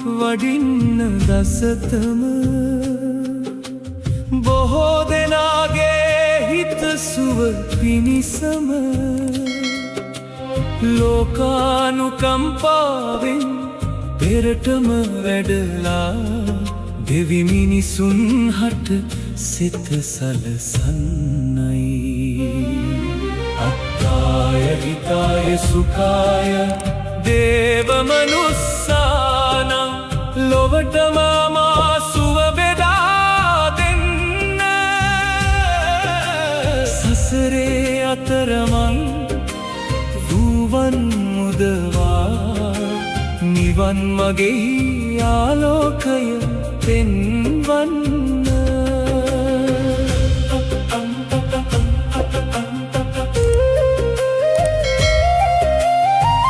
වඩින්න දසතම බොහෝ දෙනාගේ හිතසුව පිණිසම ලෝකානුකම්පාවෙන් පෙරටම වැඩලා දෙවි මිනිසුන් හට සිත සලසන්නයි. අත්තාය හිතාය සුඛාය දේව මනුස්සානං ලොවටම මා සුව බෙදා දෙන්න. සසරේ අතරමං දුවන් මුදවා නිවන් මගේ ආලෝකය පෙන්වන්න.